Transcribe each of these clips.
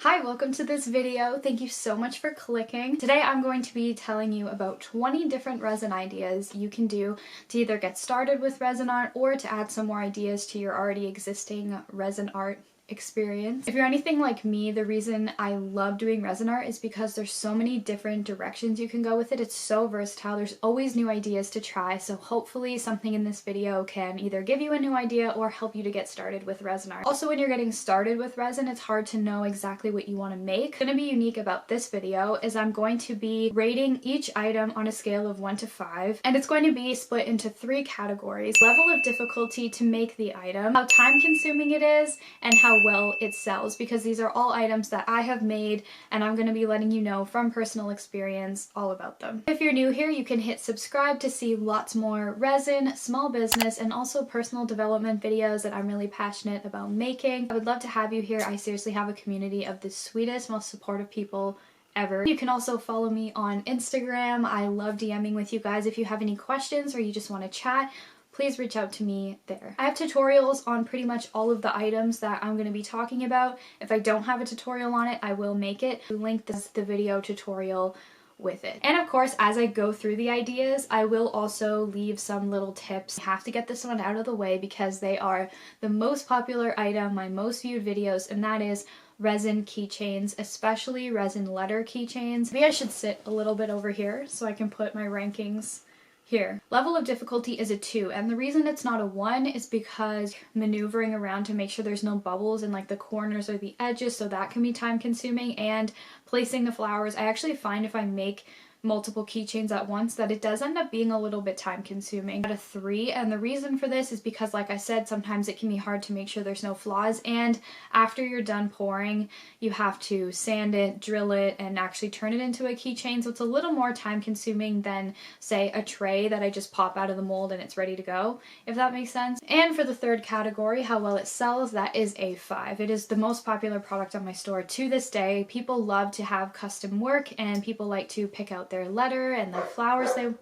Hi, welcome to this video. Thank you so much for clicking. Today I'm going to be telling you about 20 different resin ideas you can do to either get started with resin art or to add some more ideas to your already existing resin art experience. If you're anything like me, the reason I love doing resin art is because there's so many different directions you can go with it. It's so versatile. There's always new ideas to try, so hopefully something in this video can either give you a new idea or help you to get started with resin art. Also, when you're getting started with resin, it's hard to know exactly what you want to make. What's going to be unique about this video is I'm going to be rating each item on a scale of 1 to 5, and it's going to be split into 3 categories: level of difficulty to make the item, how time consuming it is, and how well it sells, because these are all items that I have made and I'm going to be letting you know from personal experience all about them. If you're new here, you can hit subscribe to see lots more resin, small business, and also personal development videos that I'm really passionate about making. I would love to have you here. I seriously have a community of the sweetest, most supportive people ever. You can also follow me on Instagram. I love DMing with you guys. If you have any questions or you just want to chat, please reach out to me there. I have tutorials on pretty much all of the items that I'm going to be talking about. If I don't have a tutorial on it, I will make it. Link the video tutorial with it. And of course, as I go through the ideas, I will also leave some little tips. I have to get this one out of the way because they are the most popular item, my most viewed videos, and that is resin keychains, especially resin letter keychains. Maybe I should sit a little bit over here so I can put my rankings here. Level of difficulty is a 2, and the reason it's not a 1 is because maneuvering around to make sure there's no bubbles in like the corners or the edges, so that can be time consuming, and placing the flowers. I actually find if I make multiple keychains at once that it does end up being a little bit time consuming. At a 3, and the reason for this is because, like I said, sometimes it can be hard to make sure there's no flaws, and after you're done pouring you have to sand it, drill it, and actually turn it into a keychain, so it's a little more time consuming than say a tray that I just pop out of the mold and it's ready to go, if that makes sense. And for the third category, how well it sells, that is a 5. It is the most popular product on my store to this day. People love to have custom work and people like to pick out their letter and the flowers they...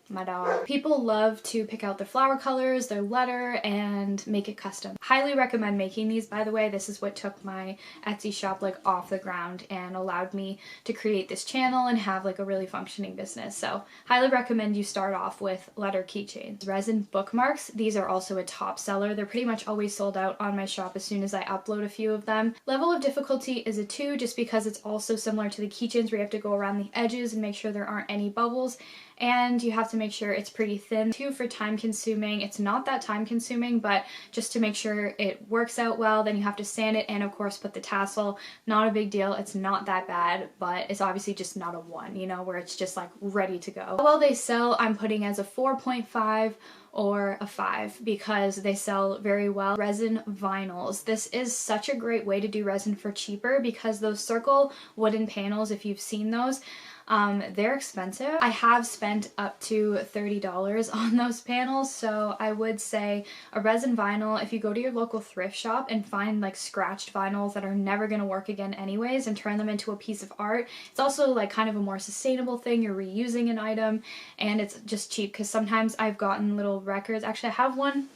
My dog. People love to pick out their flower colors, their letter, and make it custom. Highly recommend making these, by the way. This is what took my Etsy shop like off the ground and allowed me to create this channel and have like a really functioning business. So highly recommend you start off with letter keychains. Resin bookmarks, these are also a top seller. They're pretty much always sold out on my shop as soon as I upload a few of them. Level of difficulty is a 2, just because it's also similar to the keychains where you have to go around the edges and make sure there aren't any bubbles, and you have to make sure it's pretty thin. 2 for time consuming. It's not that time consuming, but just to make sure it works out well, then you have to sand it and of course put the tassel. Not a big deal. It's not that bad, but it's obviously just not a 1, you know, where it's just like ready to go. How well they sell, I'm putting as a 4.5 or a 5 because they sell very well. Resin vinyls. This is such a great way to do resin for cheaper because those circle wooden panels, if you've seen those, they're expensive. I have spent up to $30 on those panels, so I would say a resin vinyl, if you go to your local thrift shop and find like scratched vinyls that are never going to work again anyways and turn them into a piece of art, it's also like kind of a more sustainable thing. You're reusing an item and it's just cheap, because sometimes I've gotten little records. Actually, I have one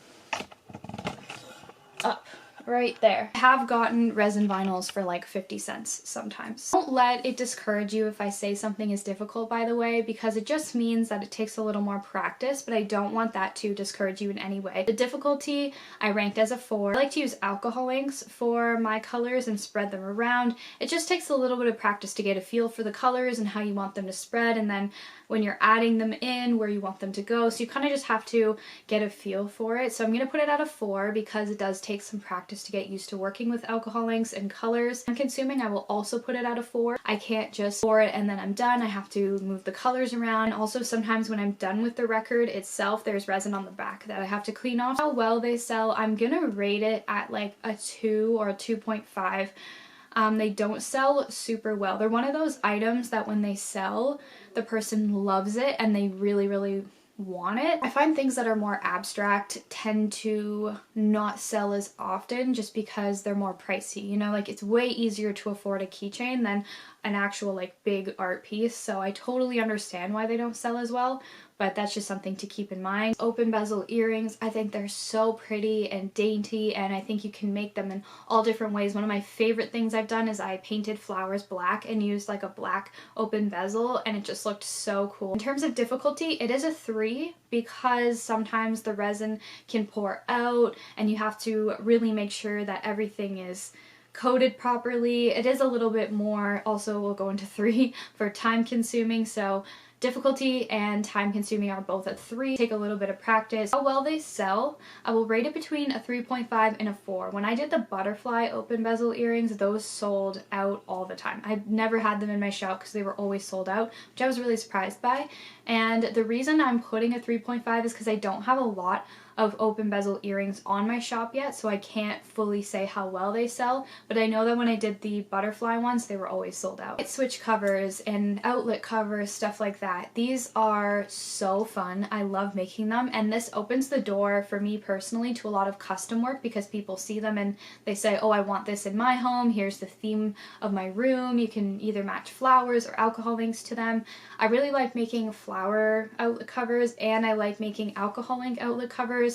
up right there. I have gotten resin vinyls for like 50 cents sometimes. Don't let it discourage you if I say something is difficult, by the way, because it just means that it takes a little more practice, but I don't want that to discourage you in any way. The difficulty I ranked as a 4. I like to use alcohol inks for my colors and spread them around. It just takes a little bit of practice to get a feel for the colors and how you want them to spread, and then when you're adding them in, where you want them to go. So you kind of just have to get a feel for it. So I'm going to put it at a 4 because it does take some practice to get used to working with alcohol inks and colors. I'm consuming, I will also put it at a 4. I can't just pour it and then I'm done. I have to move the colors around. Also, sometimes when I'm done with the record itself, there's resin on the back that I have to clean off. How well they sell, I'm gonna rate it at like a 2 or a 2.5. They don't sell super well. They're one of those items that when they sell, the person loves it and they really, really want it. I find things that are more abstract tend to not sell as often just because they're more pricey. You know, like it's way easier to afford a keychain than an actual like big art piece. So I totally understand why they don't sell as well. but that's just something to keep in mind. Open bezel earrings, I think they're so pretty and dainty, and I think you can make them in all different ways. One of my favorite things I've done is I painted flowers black and used like a black open bezel, and it just looked so cool. In terms of difficulty, it is a 3 because sometimes the resin can pour out and you have to really make sure that everything is coated properly. It is a little bit more, also we'll go into 3 for time consuming, so difficulty and time consuming are both a 3. Take a little bit of practice. How well they sell, I will rate it between a 3.5 and a 4. When I did the butterfly open bezel earrings, those sold out all the time. I've never had them in my shop because they were always sold out, which I was really surprised by. And the reason I'm putting a 3.5 is because I don't have a lot of open bezel earrings on my shop yet, so I can't fully say how well they sell, but I know that when I did the butterfly ones, they were always sold out. Light switch covers and outlet covers, stuff like that. These are so fun. I love making them, and this opens the door for me personally to a lot of custom work because people see them and they say, oh, I want this in my home, here's the theme of my room. You can either match flowers or alcohol inks to them. I really like making flower outlet covers, and I like making alcohol ink outlet covers,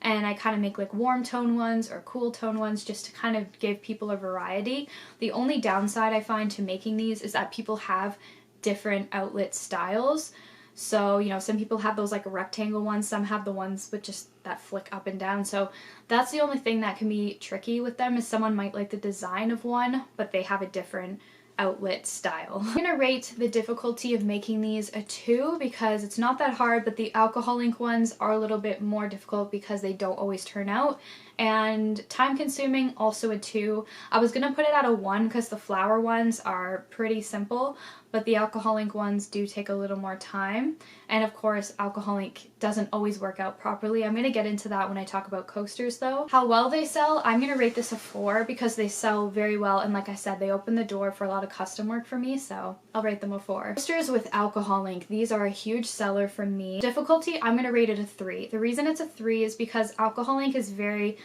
and I kind of make like warm tone ones or cool tone ones just to kind of give people a variety. The only downside I find to making these is that people have different outlet styles. So, you know, some people have those like rectangle ones, some have the ones with just that flick up and down. So that's the only thing that can be tricky with them, is someone might like the design of one, but they have a different outlet style. I'm gonna rate the difficulty of making these a 2 because it's not that hard, but the alcohol ink ones are a little bit more difficult because they don't always turn out. And time consuming, also a 2. I was gonna put it at a 1 because the flower ones are pretty simple, but the alcohol ink ones do take a little more time. And of course, alcohol ink doesn't always work out properly. I'm gonna get into that when I talk about coasters though. How well they sell, I'm gonna rate this a 4 because they sell very well, and like I said, they open the door for a lot of custom work for me, so I'll rate them a 4. Coasters with alcohol ink, these are a huge seller for me. Difficulty, I'm gonna rate it a 3. The reason it's a 3 is because alcohol ink is very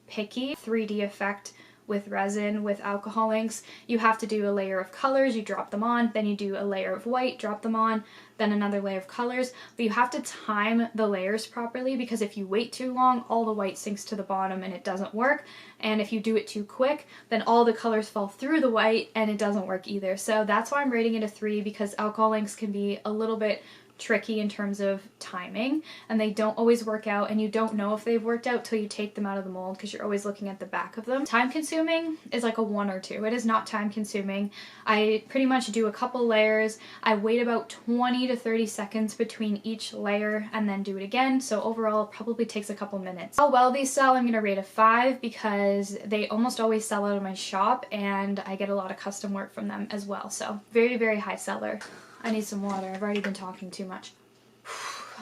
picky. 3D effect with resin, with alcohol inks, you have to do a layer of colors, you drop them on, then you do a layer of white, drop them on, then another layer of colors, but you have to time the layers properly because if you wait too long, all the white sinks to the bottom and it doesn't work, and if you do it too quick, then all the colors fall through the white and it doesn't work either. So that's why I'm rating it a 3, because alcohol inks can be a little bit tricky in terms of timing, and they don't always work out, and you don't know if they've worked out till you take them out of the mold because you're always looking at the back of them. Time consuming is like a 1 or 2. It is not time consuming. I pretty much do a couple layers. I wait about 20 to 30 seconds between each layer and then do it again, so overall it probably takes a couple minutes. How well these sell, I'm going to rate a 5 because they almost always sell out of my shop and I get a lot of custom work from them as well, so very, very high seller. I need some water. I've already been talking too much.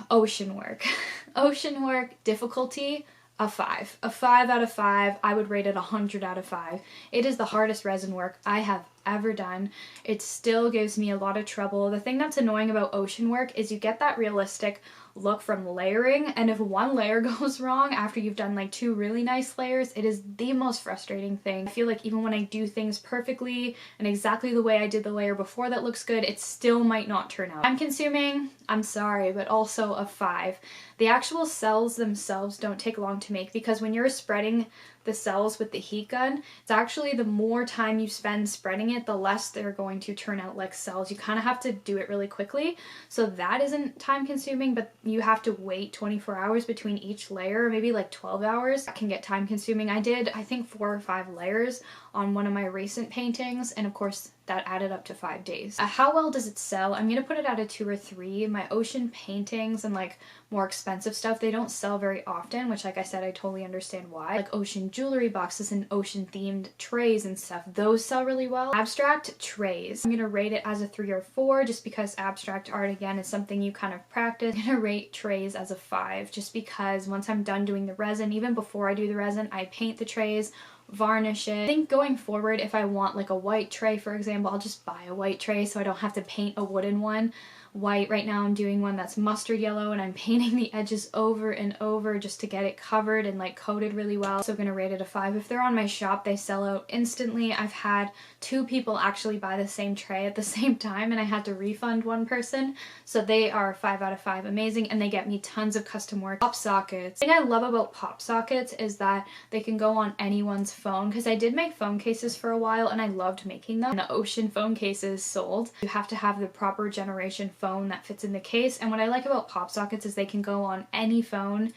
Ocean work. Ocean work, difficulty, a 5. A 5 out of 5. I would rate it 100 out of 5. It is the hardest resin work I have ever done. It still gives me a lot of trouble. The thing that's annoying about ocean work is you get that realistic look from layering, and if one layer goes wrong after you've done like 2 really nice layers, it is the most frustrating thing. I feel like even when I do things perfectly and exactly the way I did the layer before that looks good, it still might not turn out. Time consuming, I'm sorry, but also a 5. The actual cells themselves don't take long to make because when you're spreading the cells with the heat gun, it's actually the more time you spend spreading it, the less they're going to turn out like cells. You kind of have to do it really quickly, so that isn't time consuming, but you have to wait 24 hours between each layer, maybe like 12 hours. That can get time consuming. I did, I think, 4 or 5 layers on one of my recent paintings, and of course that added up to 5 days. How well does it sell? I'm gonna put it at a 2 or 3. My ocean paintings and like more expensive stuff, they don't sell very often, which like I said, I totally understand why. Like ocean jewelry boxes and ocean themed trays and stuff, those sell really well. Abstract trays, I'm gonna rate it as a 3 or 4 just because abstract art again is something you kind of practice. I'm gonna rate trays as a 5 just because once I'm done doing the resin, even before I do the resin, I paint the trays, varnish it. I think going forward, if I want like a white tray for example, I'll just buy a white tray so I don't have to paint a wooden one white. Right now I'm doing one that's mustard yellow, and I'm painting the edges over and over just to get it covered and like coated really well. So I'm gonna rate it a 5. If they're on my shop, they sell out instantly. I've had 2 people actually buy the same tray at the same time, and I had to refund one person. So they are 5 out of 5, amazing, and they get me tons of custom work. Pop sockets. The thing I love about pop sockets is that they can go on anyone's phone, because I did make phone cases for a while and I loved making them. And the Ocean phone cases sold. You have to have the proper generation phone that fits in the case, and what I like about pop sockets is they can go on any phone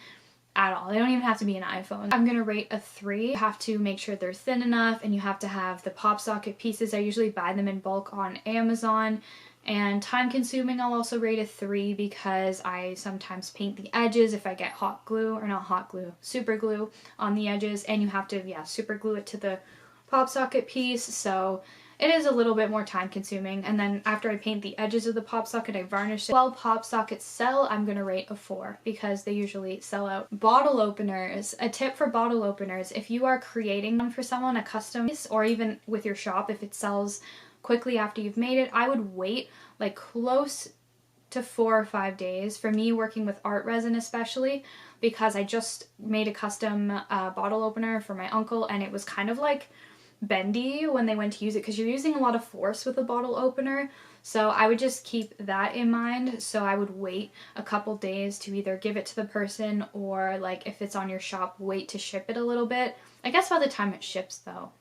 at all. They don't even have to be an iPhone. I'm gonna rate a 3. You have to make sure they're thin enough, and you have to have the pop socket pieces. I usually buy them in bulk on Amazon. And time consuming, I'll also rate a 3 because I sometimes paint the edges if I get hot glue, or not hot glue, super glue on the edges, and you have to, yeah, super glue it to the pop socket piece, so it is a little bit more time consuming. And then after I paint the edges of the pop socket, I varnish it. While pop sockets sell, I'm gonna rate a 4 because they usually sell out. Bottle openers. A tip for bottle openers: if you are creating one for someone, a custom piece, or even with your shop, if it sells quickly after you've made it, I would wait like close to 4 or 5 days. For me, working with art resin especially, because I just made a custom bottle opener for my uncle, and it was kind of like bendy when they went to use it because you're using a lot of force with a bottle opener. So I would just keep that in mind. So I would wait a couple days to either give it to the person, or like if it's on your shop, wait to ship it a little bit. I guess by the time it ships though,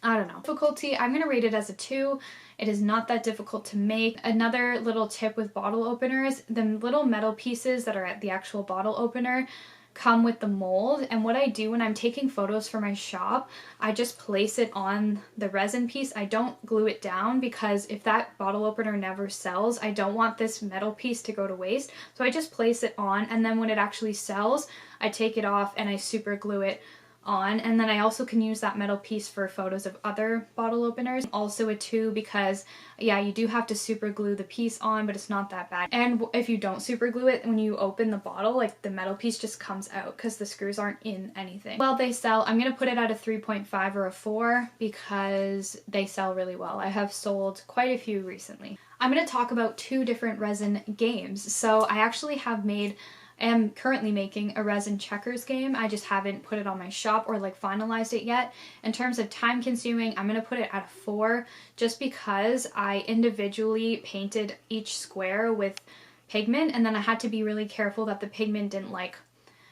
I don't know. Difficulty, I'm gonna rate it as a 2. It is not that difficult to make. Another little tip with bottle openers: the little metal pieces that are at the actual bottle opener come with the mold, and what I do when I'm taking photos for my shop, I just place it on the resin piece. I don't glue it down, because if that bottle opener never sells, I don't want this metal piece to go to waste. So I just place it on, and then when it actually sells, I take it off and I super glue it on. And then I also can use that metal piece for photos of other bottle openers. Also a 2 because yeah, you do have to super glue the piece on, but it's not that bad. And if you don't super glue it, when you open the bottle, like the metal piece just comes out because the screws aren't in anything. Well, they sell, I'm gonna put it at a 3.5 or a 4 because they sell really well. I have sold quite a few recently. I'm gonna talk about 2 different resin games. So I actually am currently making a resin checkers game. I just haven't put it on my shop or like finalized it yet. In terms of time consuming, I'm gonna put it at a 4 just because I individually painted each square with pigment, and then I had to be really careful that the pigment didn't like,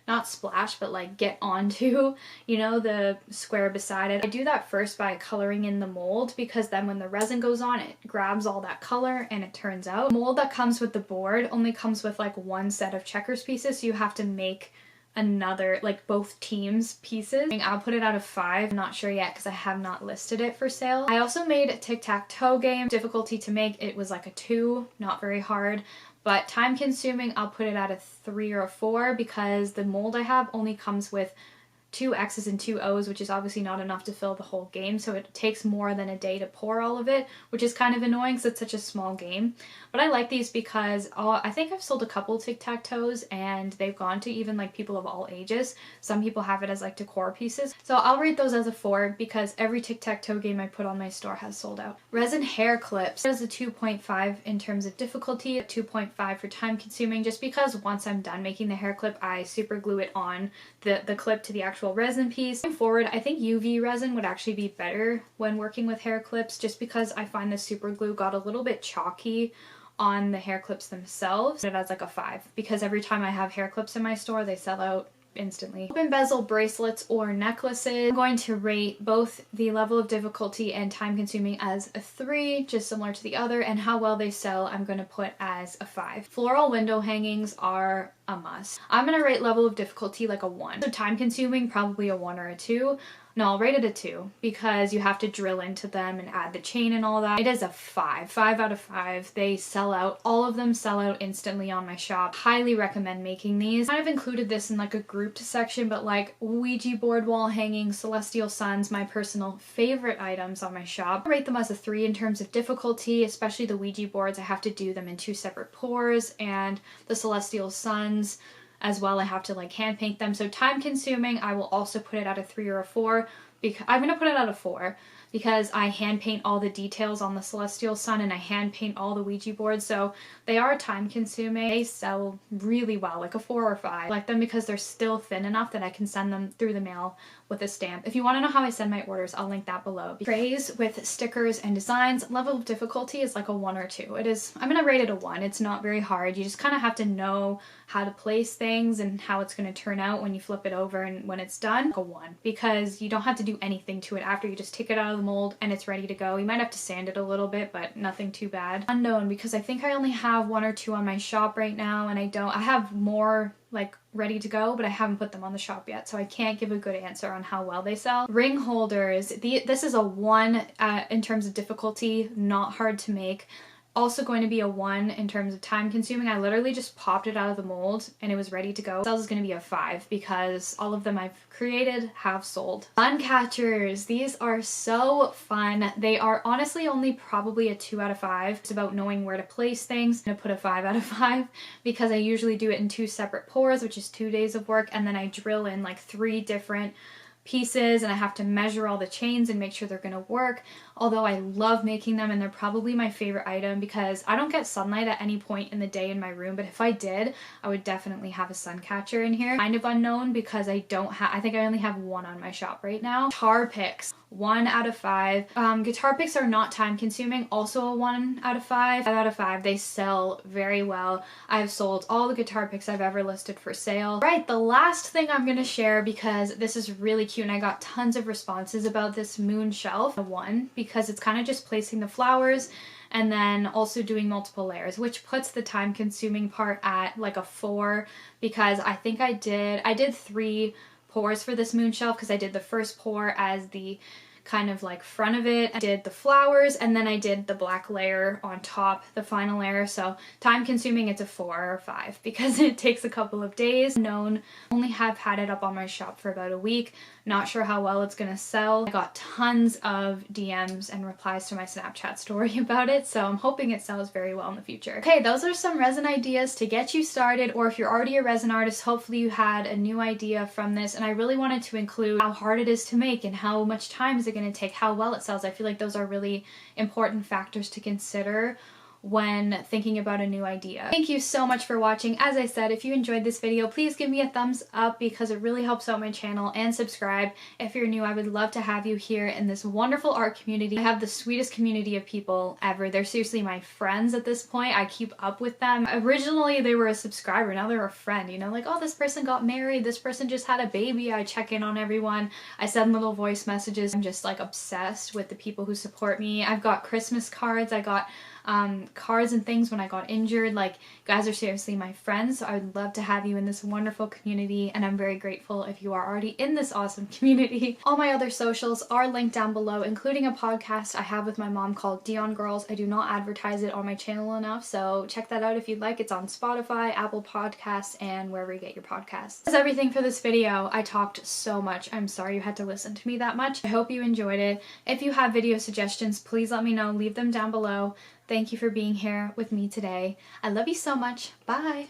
not splash, but like get onto, you know, the square beside it. I do that first by coloring in the mold, because then when the resin goes on, it grabs all that color and it turns out. The mold that comes with the board only comes with like 1 set of checkers pieces, so you have to make another, like both teams pieces. I'll put it out of 5. I'm not sure yet because I have not listed it for sale. I also made a tic-tac-toe game. Difficulty to make, it was like a 2, not very hard. But time consuming, I'll put it at a 3 or a 4 because the mold I have only comes with 2 X's and 2 O's, which is obviously not enough to fill the whole game, so it takes more than a day to pour all of it, which is kind of annoying because it's such a small game. But I like these because I think I've sold a couple tic-tac-toes and they've gone to even like people of all ages. Some people have it as like decor pieces. So I'll rate those as a 4 because every tic-tac-toe game I put on my store has sold out. Resin hair clips. That is a 2.5 in terms of difficulty, a 2.5 for time consuming, just because once I'm done making the hair clip, I super glue it on the clip to the actual resin piece. Going forward, I think UV resin would actually be better when working with hair clips, just because I find the super glue got a little bit chalky on the hair clips themselves. It has like a 5 because every time I have hair clips in my store, they sell out instantly. Open bezel bracelets or necklaces. I'm going to rate both the level of difficulty and time consuming as a 3, just similar to the other, and how well they sell I'm going to put as a 5. Floral window hangings are a must. I'm going to rate level of difficulty like a 1. So time consuming, probably a 1 or a 2. No, I'll rate it a 2 because you have to drill into them and add the chain and all that. It is a 5. 5 out of 5. They sell out. All of them sell out instantly on my shop. Highly recommend making these. I've included this in like a grouped section, but like Ouija board wall hanging, celestial suns, my personal favorite items on my shop. I rate them as a 3 in terms of difficulty, especially the Ouija boards. I have to do them in 2 separate pours, and the celestial suns as well, I have to like hand paint them. So time consuming, I will also put it at a 3 or a 4. because I'm going to put it at a 4 because I hand paint all the details on the Celestial Sun and I hand paint all the Ouija boards, so they are time consuming. They sell really well, like a 4 or 5. I like them because they're still thin enough that I can send them through the mail with a stamp. If you want to know how I send my orders, I'll link that below. Trays with stickers and designs, level of difficulty is like a 1 or 2. It is, I'm gonna rate it a 1. It's not very hard. You just kind of have to know how to place things and how it's going to turn out when you flip it over and when it's done. Like a 1, because you don't have to do anything to it after. You just take it out of the mold and it's ready to go. You might have to sand it a little bit, but nothing too bad. Unknown, because I think I only have 1 or 2 on my shop right now, and I have more like ready to go, but I haven't put them on the shop yet, so I can't give a good answer on how well they sell. Ring holders, this is a 1 in terms of difficulty, not hard to make. Also going to be a 1 in terms of time consuming. I literally just popped it out of the mold and it was ready to go. Sales is going to be a 5 because all of them I've created have sold. Sun catchers, these are so fun. They are honestly only probably a 2 out of 5. It's about knowing where to place things. I'm going to put a 5 out of 5 because I usually do it in 2 separate pours, which is 2 days of work, and then I drill in like 3 different pieces and I have to measure all the chains and make sure they're going to work. Although I love making them and they're probably my favorite item because I don't get sunlight at any point in the day in my room, but if I did, I would definitely have a sun catcher in here. Kind of unknown because I think I only have 1 on my shop right now. Guitar picks, 1 out of 5. Guitar picks are not time consuming, also a 1 out of 5. 5 out of 5, they sell very well. I've sold all the guitar picks I've ever listed for sale. Right, the last thing I'm going to share, because this is really cute and I got tons of responses about this moon shelf. A 1, because it's kind of just placing the flowers and then also doing multiple layers, which puts the time consuming part at like a 4, because I think I did 3 pours for this moon shelf, because I did the first pour as the kind of like front of it. I did the flowers and then I did the black layer on top, the final layer. So time consuming, it's a 4 or 5 because it takes a couple of days. Known, only have had it up on my shop for about a week. Not sure how well it's gonna sell. I got tons of DMs and replies to my Snapchat story about it, so I'm hoping it sells very well in the future. Okay, those are some resin ideas to get you started, or if you're already a resin artist, hopefully you had a new idea from this. And I really wanted to include how hard it is to make and how much time is it going to take, how well it sells. I feel like those are really important factors to consider when thinking about a new idea. Thank you so much for watching. As I said, if you enjoyed this video, please give me a thumbs up because it really helps out my channel, and subscribe. If you're new, I would love to have you here in this wonderful art community. I have the sweetest community of people ever. They're seriously my friends at this point. I keep up with them. Originally, they were a subscriber. Now they're a friend, you know, like, oh, this person got married. This person just had a baby. I check in on everyone. I send little voice messages. I'm just like obsessed with the people who support me. I've got Christmas cards. I got cards and things when I got injured. Like, guys are seriously my friends, so I would love to have you in this wonderful community, and I'm very grateful if you are already in this awesome community. All my other socials are linked down below, including a podcast I have with my mom called Dion Girls. I do not advertise it on my channel enough, so check that out if you'd like. It's on Spotify, Apple Podcasts, and wherever you get your podcasts. That's everything for this video. I talked so much. I'm sorry you had to listen to me that much. I hope you enjoyed it. If you have video suggestions, please let me know. Leave them down below. Thank you for being here with me today. I love you so much. Bye!